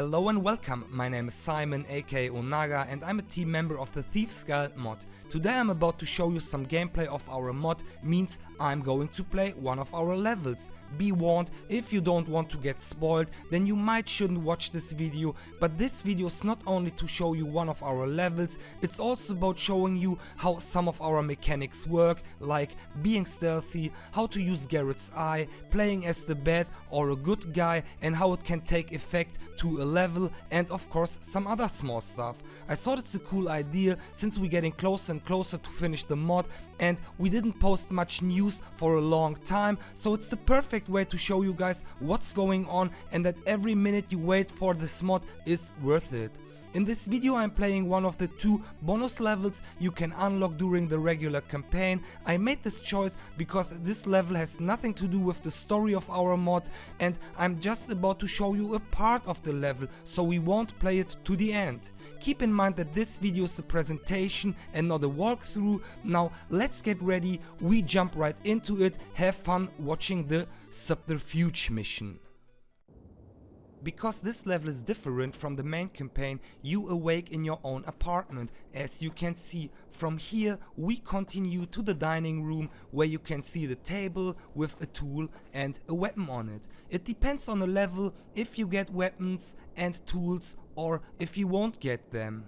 Hello and welcome, my name is Simon aka Onaga and I'm a team member of the Thieves mod. Today I'm about to show you some gameplay of our mod, means I'm going to play one of our levels. Be warned, if you don't want to get spoiled, then you shouldn't watch this video, but this video is not only to show you one of our levels, it's also about showing you how some of our mechanics work, like being stealthy, how to use Garrett's Eye, playing as the bad or a good guy and how it can take effect to a level, and of course some other small stuff. I thought it's a cool idea since we're getting closer and closer to finish the mod and we didn't post much news for a long time, so it's the perfect way to show you guys what's going on and that every minute you wait for this mod is worth it. In this video I'm playing one of the two bonus levels you can unlock during the regular campaign. I made this choice because this level has nothing to do with the story of our mod and I'm just about to show you a part of the level, so we won't play it to the end. Keep in mind that this video is a presentation and not a walkthrough. Now let's get ready, we jump right into it, have fun watching the subterfuge mission. Because this level is different from the main campaign, you awake in your own apartment. As you can see, from here we continue to the dining room where you can see the table with a tool and a weapon on it. It depends on the level if you get weapons and tools or if you won't get them.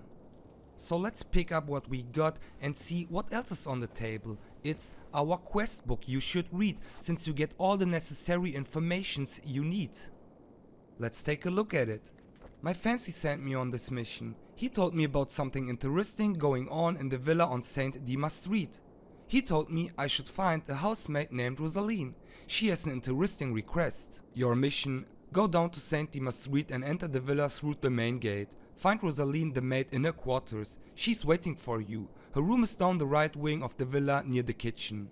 So let's pick up what we got and see what else is on the table. It's our quest book you should read, since you get all the necessary informations you need. Let's take a look at it. My fancy sent me on this mission. He told me about something interesting going on in the villa on Saint Dimas Street. He told me I should find a housemate named Rosaline. She has an interesting request. Your mission: go down to Saint Dimas Street and enter the villa through the main gate. Find Rosaline, the maid, in her quarters. She's waiting for you. Her room is down the right wing of the villa near the kitchen.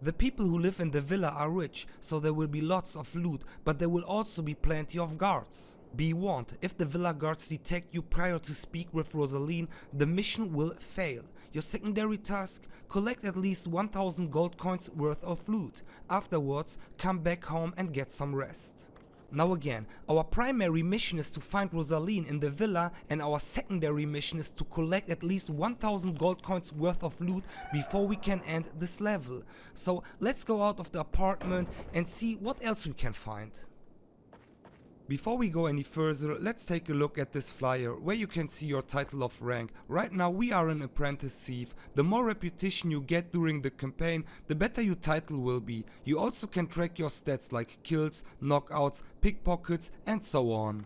The people who live in the villa are rich, so there will be lots of loot, but there will also be plenty of guards. Be warned, if the villa guards detect you prior to speak with Rosaline, the mission will fail. Your secondary task: collect at least 1000 gold coins worth of loot. Afterwards, come back home and get some rest. Now again, our primary mission is to find Rosaline in the villa and our secondary mission is to collect at least 1000 gold coins worth of loot before we can end this level. So let's go out of the apartment and see what else we can find. Before we go any further, let's take a look at this flyer where you can see your title of rank. Right now we are an apprentice thief. The more reputation you get during the campaign, the better your title will be. You also can track your stats like kills, knockouts, pickpockets and so on.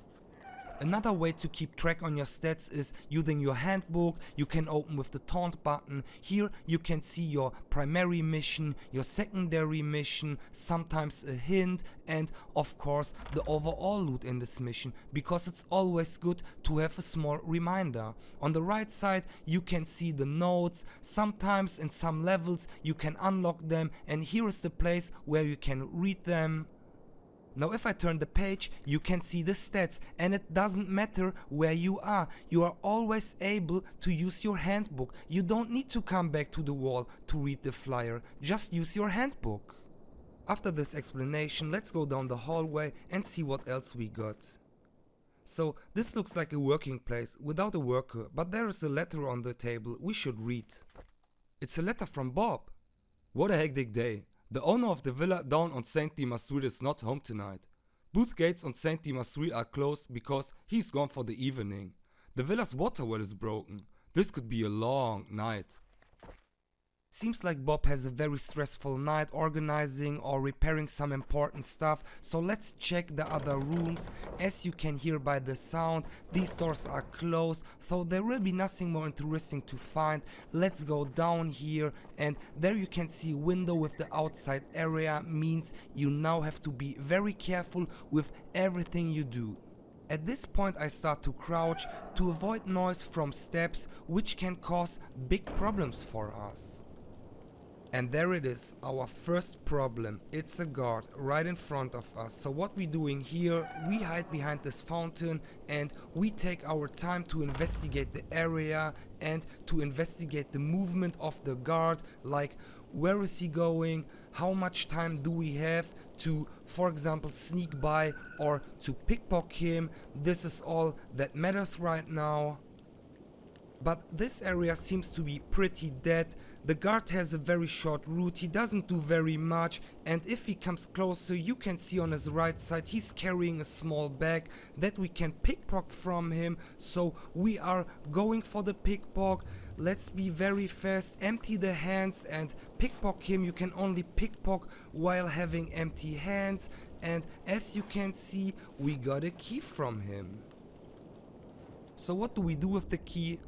Another way to keep track on your stats is using your handbook. You can open with the taunt button. Here you can see your primary mission, your secondary mission, sometimes a hint and of course the overall loot in this mission, because it's always good to have a small reminder. On the right side you can see the notes. Sometimes in some levels you can unlock them and here is the place where you can read them. Now if I turn the page, you can see the stats, and it doesn't matter where you are always able to use your handbook. You don't need to come back to the wall to read the flyer, just use your handbook. After this explanation, let's go down the hallway and see what else we got. So this looks like a working place without a worker, but there is a letter on the table we should read. It's a letter from Bob. What a hectic day. The owner of the villa down on Saint Dimas Street is not home tonight. Booth gates on Saint Dimas Street are closed because he's gone for the evening. The villa's water well is broken. This could be a long night. Seems like Bob has a very stressful night organizing or repairing some important stuff, so let's check the other rooms. As you can hear by the sound, these doors are closed, so there will be nothing more interesting to find. Let's go down here and there you can see a window with the outside area, means you now have to be very careful with everything you do. At this point I start to crouch to avoid noise from steps, which can cause big problems for us. And there it is, our first problem. It's a guard right in front of us. So what we're doing here, we hide behind this fountain and we take our time to investigate the area and to investigate the movement of the guard, like where is he going, how much time do we have to, for example, sneak by or to pickpocket him. This is all that matters right now. But this area seems to be pretty dead. The guard has a very short route, he doesn't do very much, and if he comes closer you can see on his right side he's carrying a small bag that we can pickpocket from him. So we are going for the pickpocket. Let's be very fast, empty the hands and pickpocket him. You can only pickpocket while having empty hands, and as you can see we got a key from him. So what do we do with the key?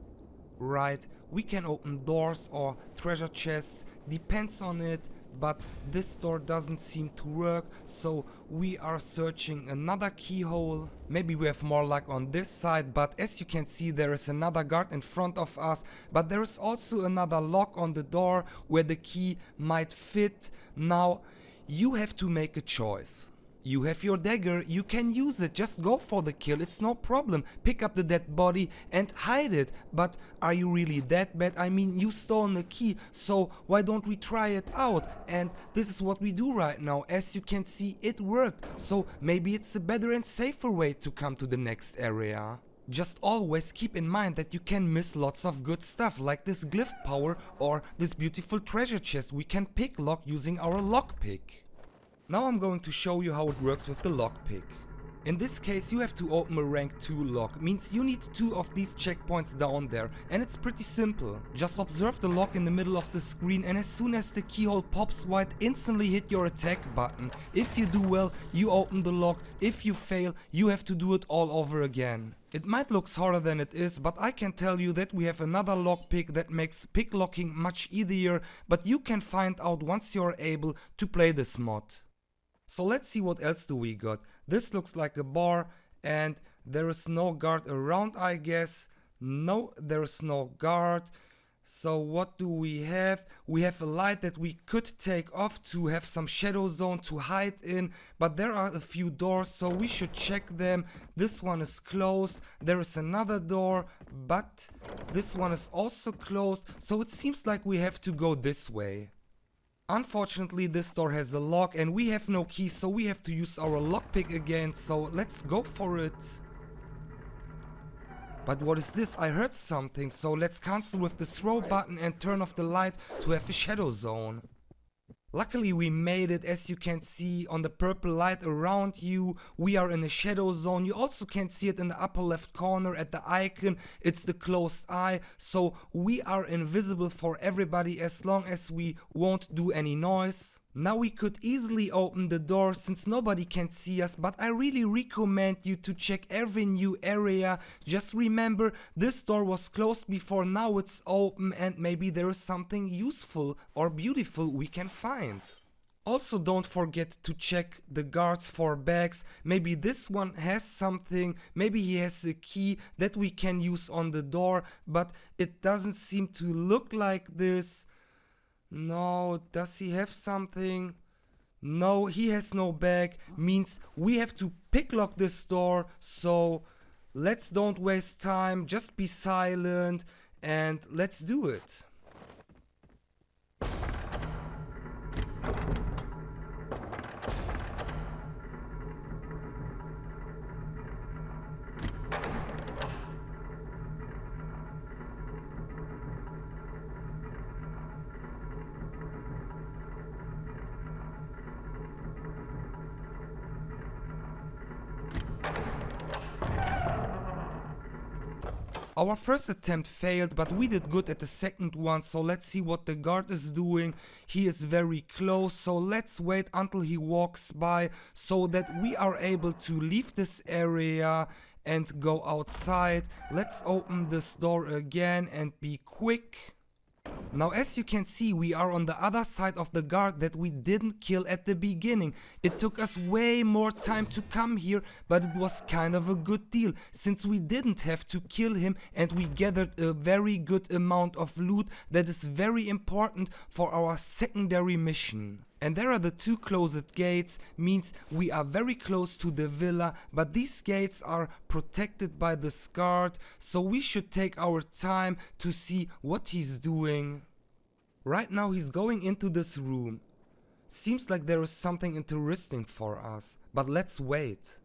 Right, we can open doors or treasure chests, depends on it, but this door doesn't seem to work, so we are searching another keyhole. Maybe we have more luck on this side, but as you can see there is another guard in front of us, but there is also another lock on the door where the key might fit. Now you have to make a choice. You have your dagger, you can use it, just go for the kill, it's no problem. Pick up the dead body and hide it. But are you really that bad? I mean, you stole the key, so why don't we try it out? And this is what we do right now. As you can see, it worked. So maybe it's a better and safer way to come to the next area. Just always keep in mind that you can miss lots of good stuff, like this glyph power or this beautiful treasure chest we can pick lock using our lockpick. Now I'm going to show you how it works with the lockpick. In this case you have to open a rank 2 lock, means you need 2 of these checkpoints down there, and it's pretty simple. Just observe the lock in the middle of the screen, and as soon as the keyhole pops wide, instantly hit your attack button. If you do well, you open the lock. If you fail, you have to do it all over again. It might look harder than it is, but I can tell you that we have another lockpick that makes picklocking much easier, but you can find out once you're able to play this mod. So let's see what else do we got. This looks like a bar and there is no guard around, I guess. No, there is no guard. So what do we have? We have a light that we could take off to have some shadow zone to hide in, but there are a few doors, so we should check them. This one is closed, there is another door, but this one is also closed, so it seems like we have to go this way. Unfortunately this door has a lock and we have no key, so we have to use our lockpick again, so let's go for it. But what is this? I heard something, so let's cancel with the throw button and turn off the light to have a shadow zone. Luckily we made it. As you can see on the purple light around you, we are in a shadow zone. You also can see it in the upper left corner at the icon. It's the closed eye, so we are invisible for everybody as long as we won't do any noise. Now we could easily open the door since nobody can see us, but I really recommend you to check every new area. Just remember, this door was closed before, now it's open, and maybe there is something useful or beautiful we can find. Also don't forget to check the guards for bags. Maybe this one has something, maybe he has a key that we can use on the door, but it doesn't seem to look like this. No, does he have something? No, he has no bag, means we have to picklock this door, so let's don't waste time, just be silent and let's do it. Our first attempt failed, but we did good at the second one, so let's see what the guard is doing. He is very close, so let's wait until he walks by so that we are able to leave this area and go outside. Let's open this door again and be quick. Now as you can see, we are on the other side of the guard that we didn't kill at the beginning. It took us way more time to come here, but it was kind of a good deal since we didn't have to kill him and we gathered a very good amount of loot that is very important for our secondary mission. And there are the 2 closed gates, means we are very close to the villa, but these gates are protected by this guard, so we should take our time to see what he's doing. Right now he's going into this room. Seems like there is something interesting for us, but let's wait.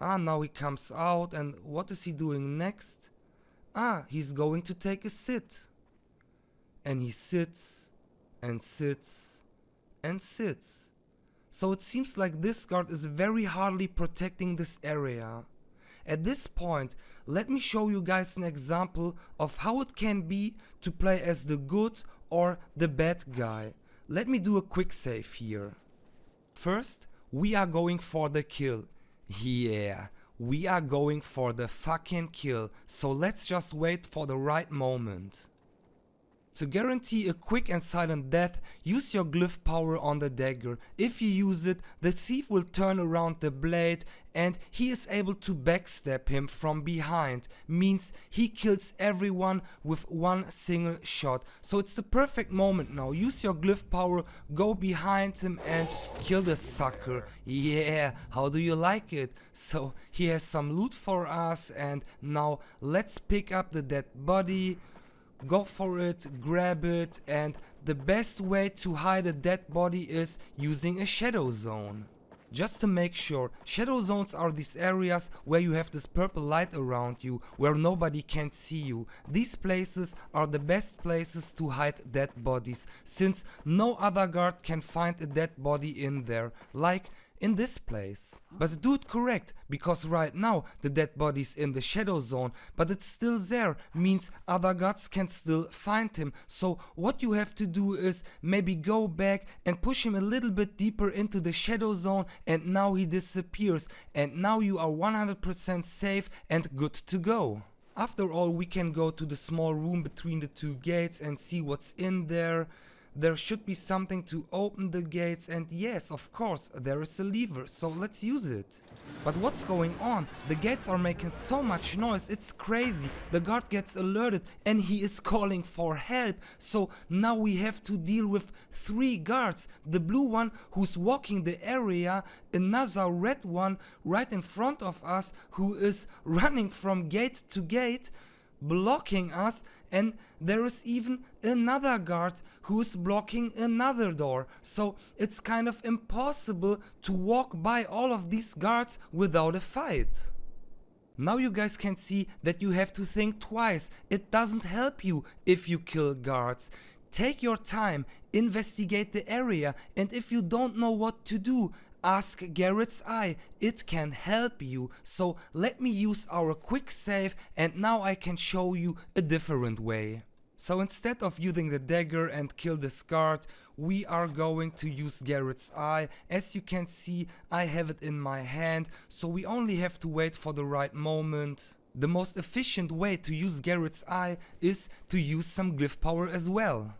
Now he comes out, and what is he doing next? He's going to take a sit. And he sits, and sits, and sits. So it seems like this guard is very hardly protecting this area. At this point, let me show you guys an example of how it can be to play as the good or the bad guy. Let me do a quick save here. First, we are going for the kill. Yeah, we are going for the fucking kill, so let's just wait for the right moment. To guarantee a quick and silent death, use your glyph power on the dagger. If you use it, the thief will turn around the blade and he is able to backstab him from behind. Means he kills everyone with one single shot. So it's the perfect moment now. Use your glyph power, go behind him and kill the sucker. Yeah, how do you like it? So he has some loot for us, and now let's pick up the dead body. Go for it, grab it, and the best way to hide a dead body is using a shadow zone. Just to make sure, shadow zones are these areas where you have this purple light around you, where nobody can see you. These places are the best places to hide dead bodies, since no other guard can find a dead body in there, like in this place. But do it correct, because right now the dead body's in the shadow zone, but it's still there, means other guards can still find him. So what you have to do is maybe go back and push him a little bit deeper into the shadow zone, and now he disappears, and now you are 100% safe and good to go. After all, we can go to the small room between the two gates and see what's in there. There should be something to open the gates, and yes, of course, there is a lever, so let's use it. But what's going on? The gates are making so much noise, it's crazy. The guard gets alerted and he is calling for help. So now we have to deal with 3 guards. The blue one who's walking the area, another red one right in front of us who is running from gate to gate, blocking us, and there is even another guard who is blocking another door. So it's kind of impossible to walk by all of these guards without a fight. Now you guys can see that you have to think twice. It doesn't help you if you kill guards. Take your time, investigate the area, and if you don't know what to do, ask Garrett's Eye, it can help you. So let me use our quick save, and now I can show you a different way. So instead of using the dagger and kill this guard, we are going to use Garrett's Eye. As you can see, I have it in my hand, so we only have to wait for the right moment. The most efficient way to use Garrett's Eye is to use some glyph power as well.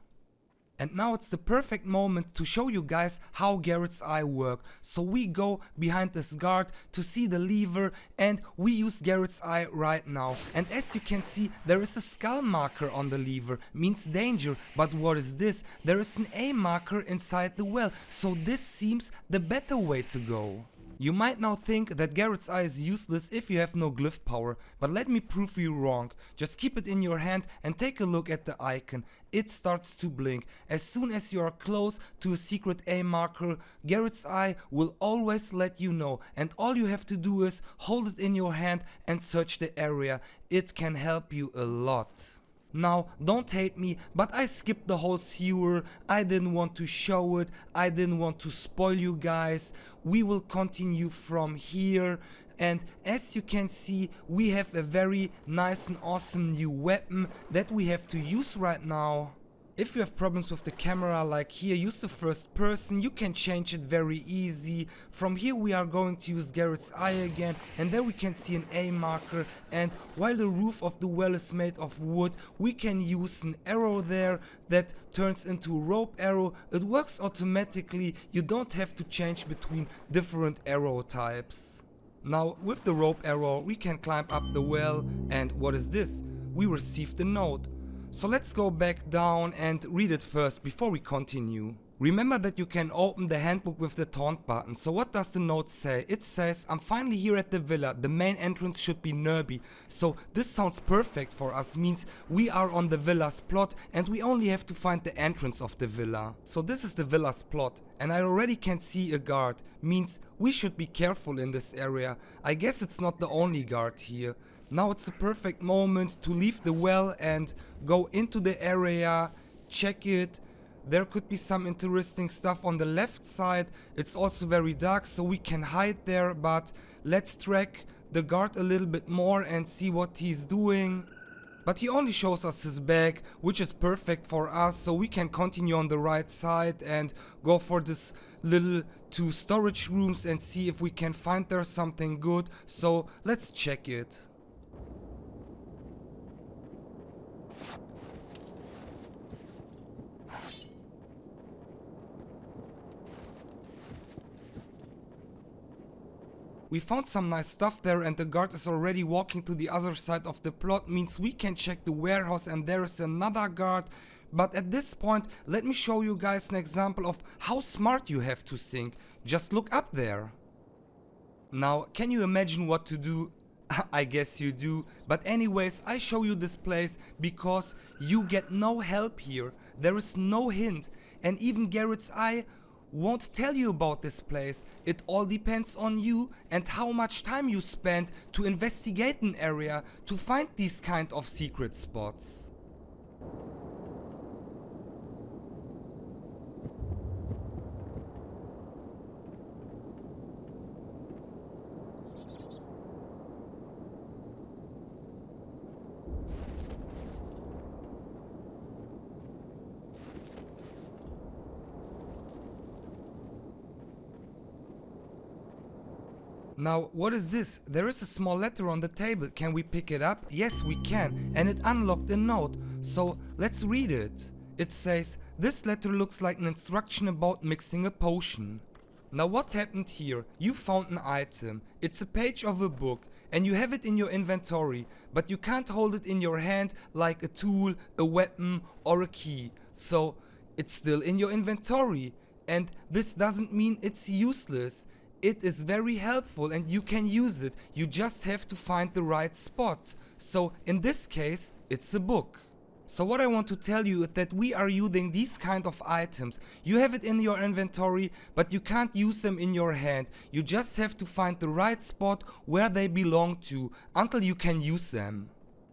And now it's the perfect moment to show you guys how Garrett's Eye works. So we go behind this guard to see the lever, and we use Garrett's Eye right now. And as you can see, there is a skull marker on the lever, means danger. But what is this? There is an A marker inside the well, so this seems the better way to go. You might now think that Garrett's Eye is useless if you have no glyph power, but let me prove you wrong. Just keep it in your hand and take a look at the icon. It starts to blink. As soon as you are close to a secret A marker, Garrett's Eye will always let you know, and all you have to do is hold it in your hand and search the area. It can help you a lot. Now, don't hate me, but I skipped the whole sewer. I didn't want to show it, I didn't want to spoil you guys. We will continue from here, and as you can see, we have a very nice and awesome new weapon that we have to use right now. If you have problems with the camera like here, use the first person, you can change it very easy. From here we are going to use Garrett's Eye again, and there we can see an A marker, and while the roof of the well is made of wood, we can use an arrow there that turns into a rope arrow. It works automatically, you don't have to change between different arrow types. Now with the rope arrow we can climb up the well, and what is this? We received a note. So let's go back down and read it first before we continue. Remember that you can open the handbook with the taunt button. So what does the note say? It says, I'm finally here at the villa. The main entrance should be nearby. So this sounds perfect for us, means we are on the villa's plot and we only have to find the entrance of the villa. So this is the villa's plot and I already can see a guard, means we should be careful in this area. I guess it's not the only guard here. Now it's a perfect moment to leave the well and go into the area, check it. There could be some interesting stuff on the left side. It's also very dark, so we can hide there, but let's track the guard a little bit more and see what he's doing. But he only shows us his bag, which is perfect for us, so we can continue on the right side and go for this little 2 storage rooms and see if we can find there something good. So let's check it. We found some nice stuff there and the guard is already walking to the other side of the plot, means we can check the warehouse and there is another guard. But at this point, let me show you guys an example of how smart you have to think. Just look up there. Now, can you imagine what to do? I guess you do. But anyways, I show you this place because you get no help here. There is no hint. And even Garrett's eye won't tell you about this place. It all depends on you and how much time you spend to investigate an area to find these kind of secret spots. Now, what is this? There is a small letter on the table. Can we pick it up? Yes, we can. And it unlocked a note. So, let's read it. It says, this letter looks like an instruction about mixing a potion. Now, what happened here? You found an item. It's a page of a book. And you have it in your inventory. But you can't hold it in your hand like a tool, a weapon, or a key. So, it's still in your inventory. And this doesn't mean it's useless. It is very helpful and you can use it, you just have to find the right spot. So in this case, it's a book. So what I want to tell you is that we are using these kind of items. You have it in your inventory, but you can't use them in your hand. You just have to find the right spot where they belong to, until you can use them.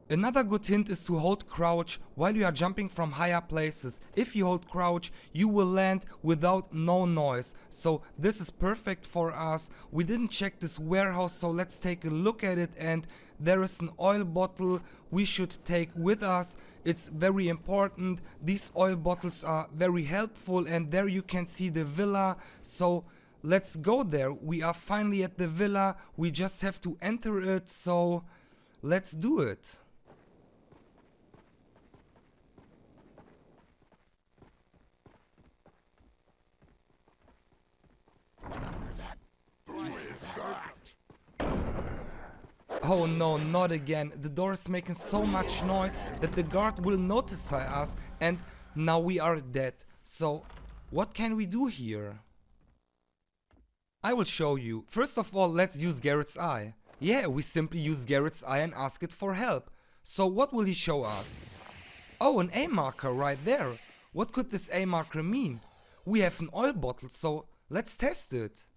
Another good hint is to hold crouch while you are jumping from higher places. If you hold crouch, you will land without no noise. So this is perfect for us. We didn't check this warehouse, so let's take a look at it. And there is an oil bottle we should take with us. It's very important. These oil bottles are very helpful and there you can see the villa. So let's go there. We are finally at the villa. We just have to enter it. So let's do it. Oh no, not again. The door is making so much noise that the guard will notify us and now we are dead. So, what can we do here? I will show you. First of all, let's use Garrett's eye. Yeah, we simply use Garrett's eye and ask it for help. So what will he show us? Oh, an A marker right there. What could this A marker mean? We have an oil bottle, so let's test it.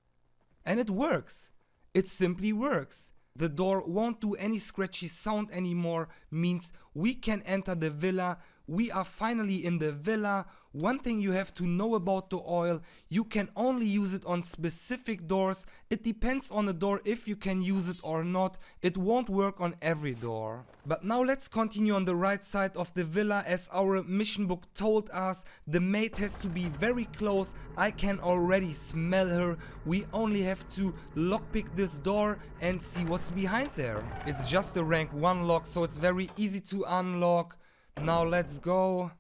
And it works. It simply works. The door won't do any scratchy sound anymore, means we can enter the villa. We are finally in the villa. One thing you have to know about the oil, you can only use it on specific doors. It depends on the door if you can use it or not. It won't work on every door. But now let's continue on the right side of the villa. As our mission book told us, the maid has to be very close. I can already smell her. We only have to lockpick this door and see what's behind there. It's just a rank 1 lock, so it's very easy to unlock. Now let's go.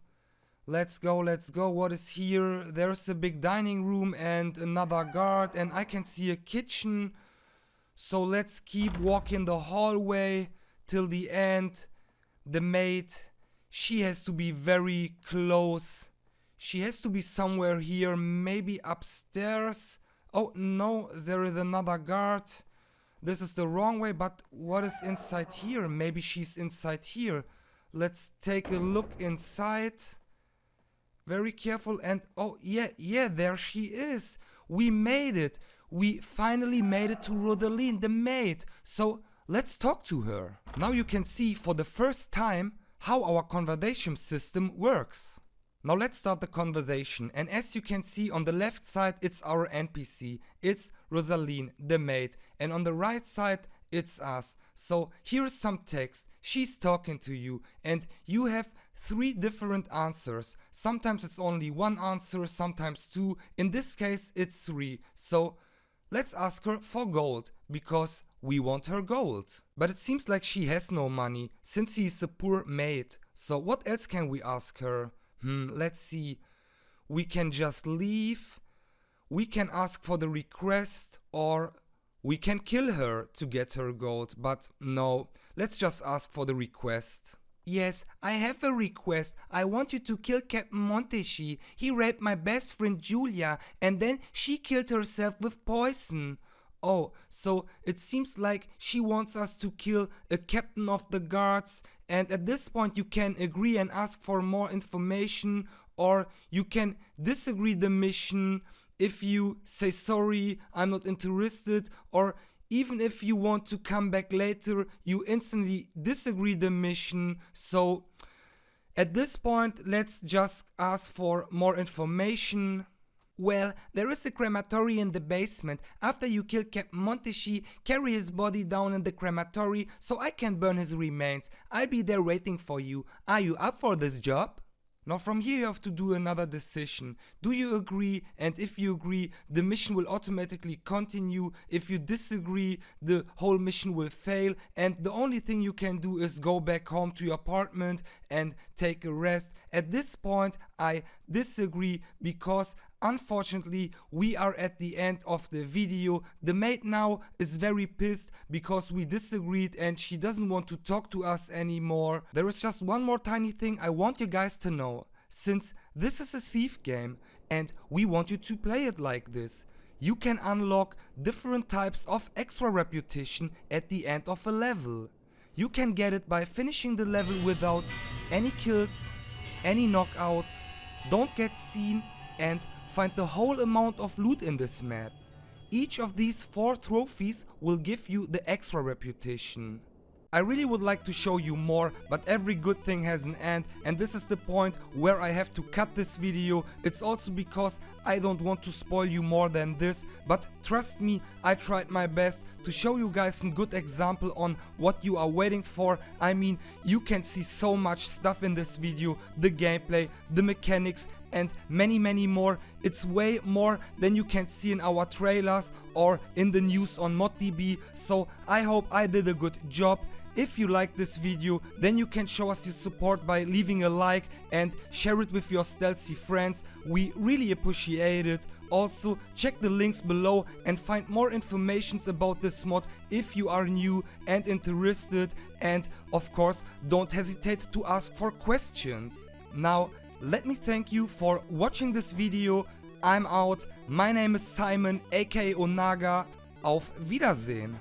Let's go. What is here? There's a big dining room and another guard, and I can see a kitchen. So let's keep walking the hallway till the end. The maid, she has to be very close. She has to be somewhere here, maybe upstairs. Oh no, there is another guard. This is the wrong way, but what is inside here? Maybe she's inside here. Let's take a look inside. Very careful, and oh yeah, there she is. We made it. We finally made it to Rosaline, the maid. So let's talk to her. Now you can see for the first time how our conversation system works. Now let's start the conversation, and as you can see on the left side it's our NPC, it's Rosaline, the maid, and on the right side it's us. So here's some text, she's talking to you, and you have 3 different answers. Sometimes it's only 1 answer, sometimes 2, in this case it's 3. So let's ask her for gold, because we want her gold. But it seems like she has no money, since he is a poor maid. So what else can we ask her? Let's see. We can just leave. We can ask for the request, or we can kill her to get her gold. But no, let's just ask for the request. Yes, I have a request. I want you to kill Captain Monteshi. He raped my best friend Julia, and then she killed herself with poison. Oh, so it seems like she wants us to kill a captain of the guards, and at this point you can agree and ask for more information, or you can disagree the mission. If you say sorry, I'm not interested, or even if you want to come back later, you instantly disagree the mission. So at this point let's just ask for more information. Well, there is a crematory in the basement. After you kill Captain Monteshi, carry his body down in the crematory so I can burn his remains. I'll be there waiting for you. Are you up for this job? Now from here you have to do another decision. Do you agree? And if you agree, the mission will automatically continue. If you disagree, the whole mission will fail, and the only thing you can do is go back home to your apartment and take a rest. At this point I disagree, because unfortunately we are at the end of the video. The maid now is very pissed because we disagreed and she doesn't want to talk to us anymore. There is just one more tiny thing I want you guys to know. Since this is a thief game and we want you to play it like this, you can unlock different types of extra reputation at the end of a level. You can get it by finishing the level without any kills, any knockouts, don't get seen, and find the whole amount of loot in this map. Each of these 4 trophies will give you the extra reputation. I really would like to show you more, but every good thing has an end, and this is the point where I have to cut this video. It's also because I don't want to spoil you more than this, but trust me, I tried my best to show you guys a good example on what you are waiting for. I mean, you can see so much stuff in this video, the gameplay, the mechanics, and many more. It's way more than you can see in our trailers or in the news on ModDB, so I hope I did a good job. If you like this video, then you can show us your support by leaving a like and share it with your stealthy friends. We really appreciate it. Also, check the links below and find more information about this mod if you are new and interested, and of course don't hesitate to ask for questions. Now let me thank you for watching this video. I'm out. My name is Simon aka Onaga. Auf Wiedersehen.